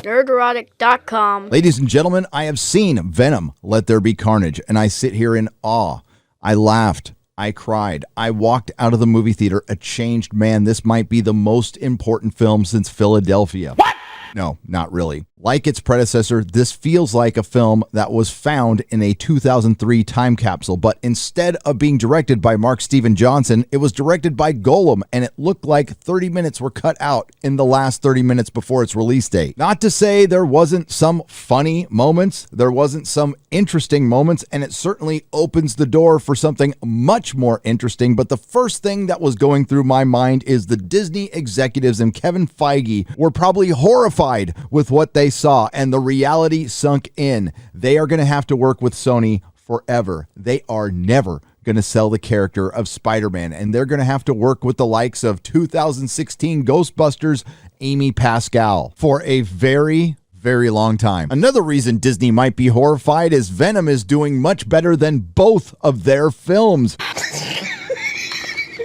Nerdrotic.com. Ladies and gentlemen, I have seen Venom, Let There Be Carnage, and I sit here in awe. I laughed. I cried. I walked out of the movie theater a changed man. This might be the most important film since Philadelphia. What? No, not really. Like its predecessor, this feels like a film that was found in a 2003 time capsule, but instead of being directed by Mark Steven Johnson, it was directed by Golem, and it looked like 30 minutes were cut out in the last 30 minutes before its release date. Not to say there wasn't some funny moments, there wasn't some interesting moments, and it certainly opens the door for something much more interesting, but the first thing that was going through my mind is the Disney executives and Kevin Feige were probably horrified with what they saw, and the reality sunk in. They are going to have to work with Sony forever. They are never going to sell the character of Spider-Man, and they're going to have to work with the likes of 2016 Ghostbusters Amy Pascal for a very long time. Another reason Disney might be horrified is Venom is doing much better than both of their films.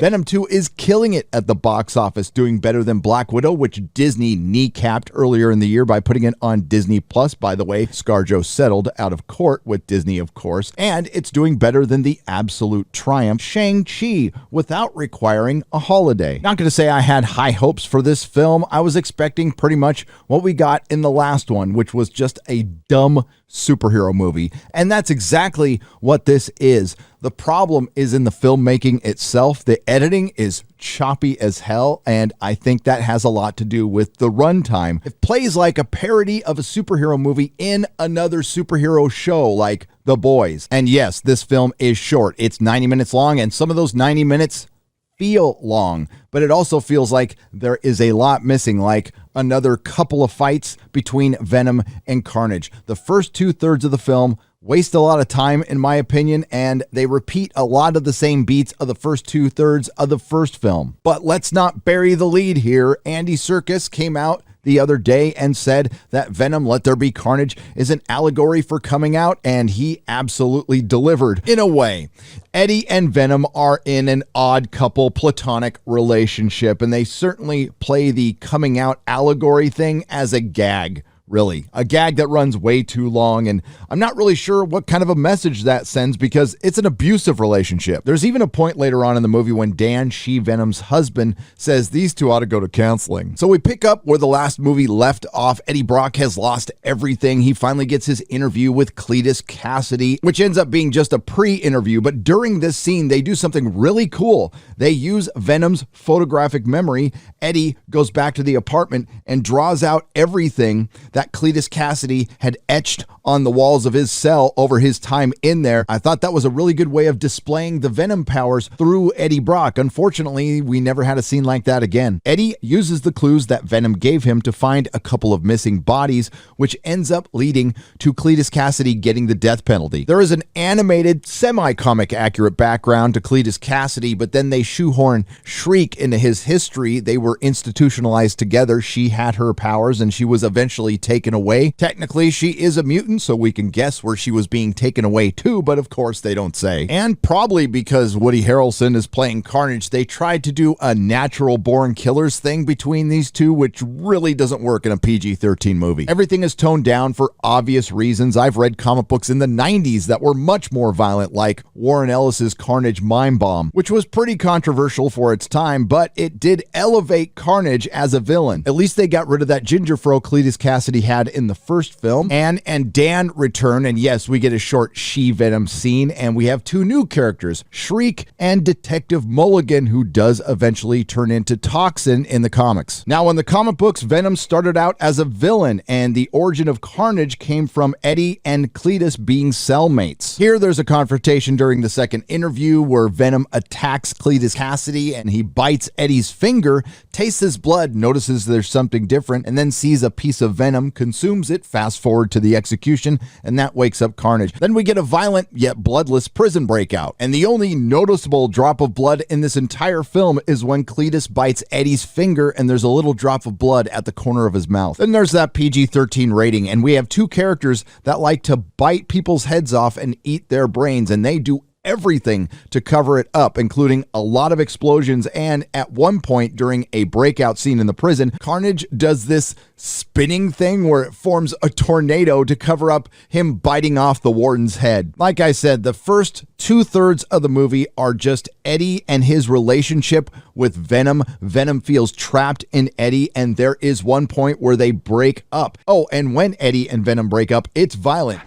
Venom 2 is killing it at the box office, doing better than Black Widow, which Disney kneecapped earlier in the year by putting it on Disney+. By the way, ScarJo settled out of court with Disney, of course, and it's doing better than the absolute triumph Shang-Chi without requiring a holiday. Not going to say I had high hopes for this film. I was expecting pretty much what we got in the last one, which was just a dumb superhero movie, and that's exactly what this is. The problem is in the filmmaking itself. The editing is choppy as hell, and I think that has a lot to do with the runtime. It plays like a parody of a superhero movie in another superhero show like The Boys. And yes, this film is short. It's 90 minutes long, and some of those 90 minutes feel long, but it also feels like there is a lot missing, like another couple of fights between Venom and Carnage. The first 2/3 of the film waste a lot of time, in my opinion, and they repeat a lot of the same beats of the first 2/3 of the first film. But let's not bury the lead here. Andy Serkis came out the other day and said that Venom, Let There Be Carnage is an allegory for coming out, and he absolutely delivered in a way. Eddie and Venom are in an odd couple platonic relationship, and they certainly play the coming out allegory thing as a gag. Really, a gag that runs way too long, and I'm not really sure what kind of a message that sends because it's an abusive relationship. There's even a point later on in the movie when Dan, She-Venom's husband, says these two ought to go to counseling. So we pick up where the last movie left off. Eddie Brock has lost everything. He finally gets his interview with Cletus Cassidy, which ends up being just a pre-interview, but during this scene, they do something really cool. They use Venom's photographic memory. Eddie goes back to the apartment and draws out everything that Cletus Cassidy had etched on the walls of his cell over his time in there. I thought that was a really good way of displaying the Venom powers through Eddie Brock. Unfortunately, we never had a scene like that again. Eddie uses the clues that Venom gave him to find a couple of missing bodies, which ends up leading to Cletus Cassidy getting the death penalty. There is an animated, semi-comic accurate background to Cletus Cassidy, but then they shoehorn Shriek into his history. They were institutionalized together. She had her powers, and she was eventually taken away. Technically, she is a mutant, so we can guess where she was being taken away to, but of course they don't say. And probably because Woody Harrelson is playing Carnage, they tried to do a natural born killers thing between these two, which really doesn't work in a PG-13 movie. Everything is toned down for obvious reasons. I've read comic books in the 90s that were much more violent, like Warren Ellis's Carnage Mime Bomb, which was pretty controversial for its time, but it did elevate Carnage as a villain. At least they got rid of that ginger fro Cletus Cassidy had in the first film. Anne and Dan return, and yes, we get a short She-Venom scene, and we have two new characters, Shriek and Detective Mulligan, who does eventually turn into Toxin in the comics. Now, in the comic books, Venom started out as a villain, and the origin of Carnage came from Eddie and Cletus being cellmates. Here, there's a confrontation during the second interview where Venom attacks Cletus Cassidy, and he bites Eddie's finger, tastes his blood, notices there's something different, and then sees a piece of Venom, consumes it, fast forward to the execution, and that wakes up Carnage. Then we get a violent yet bloodless prison breakout, and the only noticeable drop of blood in this entire film is when Cletus bites Eddie's finger and there's a little drop of blood at the corner of his mouth. Then there's that PG-13 rating, and we have two characters that like to bite people's heads off and eat their brains, and they do everything to cover it up, including a lot of explosions, and at one point during a breakout scene in the prison, Carnage does this spinning thing where it forms a tornado to cover up him biting off the warden's head. Like I said, the first 2/3 of the movie are just Eddie and his relationship with Venom. Venom feels trapped in Eddie, and there is one point where they break up. Oh, and when Eddie and Venom break up, it's violent.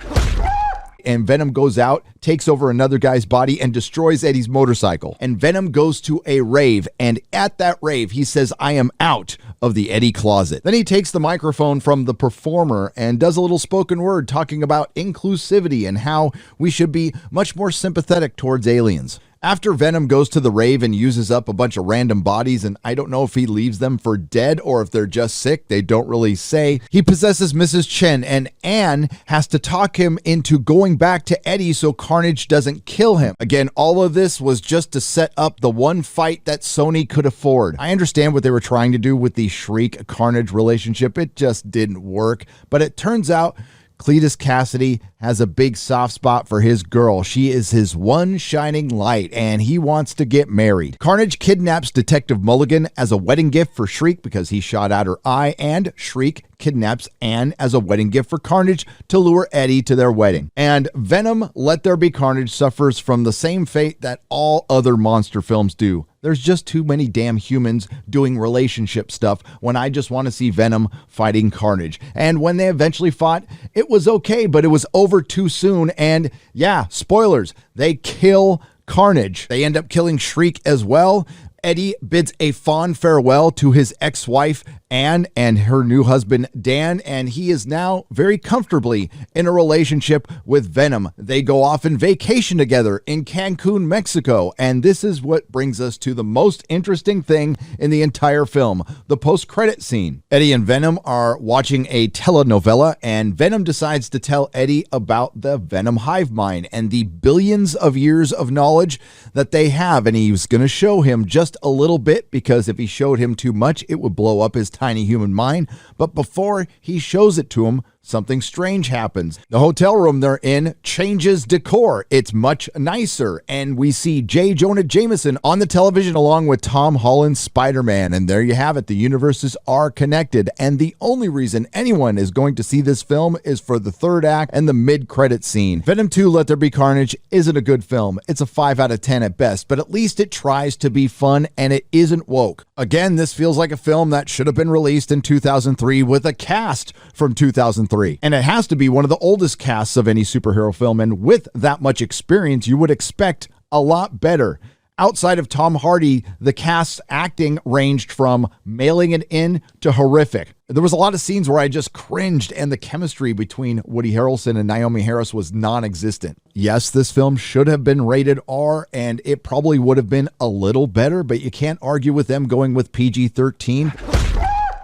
And Venom goes out, takes over another guy's body, and destroys Eddie's motorcycle. And Venom goes to a rave, and at that rave, he says, "I am out of the Eddie closet." Then he takes the microphone from the performer and does a little spoken word talking about inclusivity and how we should be much more sympathetic towards aliens. After Venom goes to the rave and uses up a bunch of random bodies, and I don't know if he leaves them for dead or if they're just sick, they don't really say, he possesses Mrs. Chen, and Anne has to talk him into going back to Eddie so Carnage doesn't kill him. Again, all of this was just to set up the one fight that Sony could afford. I understand what they were trying to do with the Shriek-Carnage relationship. It just didn't work, but it turns out Cletus Cassidy has a big soft spot for his girl. She is his one shining light, and he wants to get married. Carnage kidnaps Detective Mulligan as a wedding gift for Shriek because he shot out her eye, and Shriek kidnaps Anne as a wedding gift for Carnage to lure Eddie to their wedding. And Venom, Let There Be Carnage, suffers from the same fate that all other monster films do. There's just too many damn humans doing relationship stuff when I just want to see Venom fighting Carnage. And when they eventually fought, it was okay, but it was over too soon. And yeah, spoilers, they kill Carnage. They end up killing Shriek as well. Eddie bids a fond farewell to his ex-wife, Anne, and her new husband, Dan, and he is now very comfortably in a relationship with Venom. They go off on vacation together in Cancun, Mexico, and this is what brings us to the most interesting thing in the entire film, the post-credit scene. Eddie and Venom are watching a telenovela, and Venom decides to tell Eddie about the Venom hive mind and the billions of years of knowledge that they have, and he's going to show him just a little bit, because if he showed him too much, it would blow up his tiny human mind. But before he shows it to him, something strange happens. The hotel room they're in changes decor. It's much nicer, and we see J. Jonah Jameson on the television along with Tom Holland's Spider-Man, and there you have it. The universes are connected, and the only reason anyone is going to see this film is for the third act and the mid-credit scene. Venom 2 Let There Be Carnage isn't a good film. It's a 5 out of 10 at best, but at least it tries to be fun, and it isn't woke. Again, this feels like a film that should have been released in 2003 with a cast from 2003. And it has to be one of the oldest casts of any superhero film, and with that much experience, you would expect a lot better. Outside of Tom Hardy, the cast's acting ranged from mailing it in to horrific. There was a lot of scenes where I just cringed, and the chemistry between Woody Harrelson and Naomi Harris was non-existent. Yes, this film should have been rated R, and it probably would have been a little better, but you can't argue with them going with PG-13.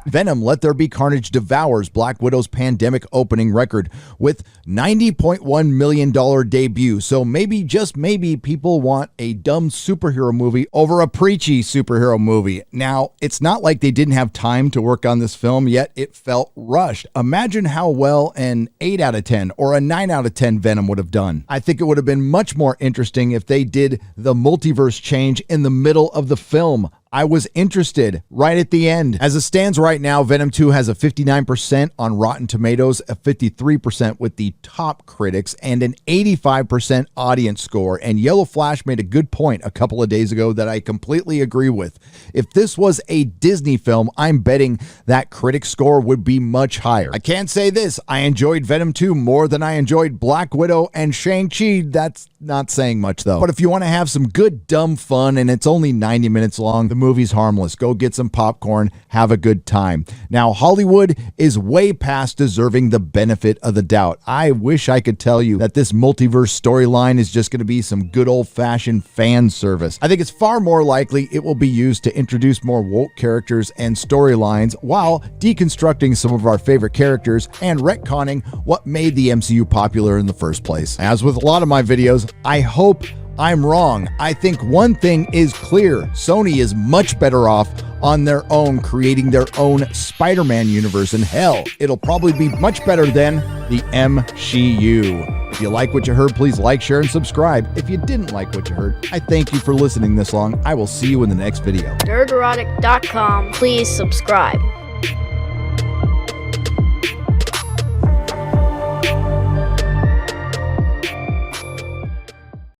Venom Let There Be Carnage devours Black Widow's pandemic opening record with $90.1 million debut. So maybe, just maybe, people want a dumb superhero movie over a preachy superhero movie. Now, it's not like they didn't have time to work on this film, yet it felt rushed. Imagine how well an 8 out of 10 or a 9 out of 10 Venom would have done. I think it would have been much more interesting if they did the multiverse change in the middle of the film. I was interested right at the end. As it stands right now, Venom 2 has a 59% on Rotten Tomatoes, a 53% with the top critics, and an 85% audience score. And Yellow Flash made a good point a couple of days ago that I completely agree with. If this was a Disney film, I'm betting that critic score would be much higher. I can't say this. I enjoyed Venom 2 more than I enjoyed Black Widow and Shang-Chi. That's not saying much, though. But if you want to have some good, dumb fun, and it's only 90 minutes long, the movie's harmless. Go get some popcorn, have a good time. Now, Hollywood is way past deserving the benefit of the doubt. I wish I could tell you that this multiverse storyline is just going to be some good old-fashioned fan service. I think it's far more likely it will be used to introduce more woke characters and storylines while deconstructing some of our favorite characters and retconning what made the MCU popular in the first place. As with a lot of my videos, I hope I'm wrong. I think one thing is clear. Sony is much better off on their own, creating their own Spider-Man universe, and hell, it'll probably be much better than the MCU. If you like what you heard, please like, share, and subscribe. If you didn't like what you heard, I thank you for listening this long. I will see you in the next video. Nerdrotic.com. Please subscribe.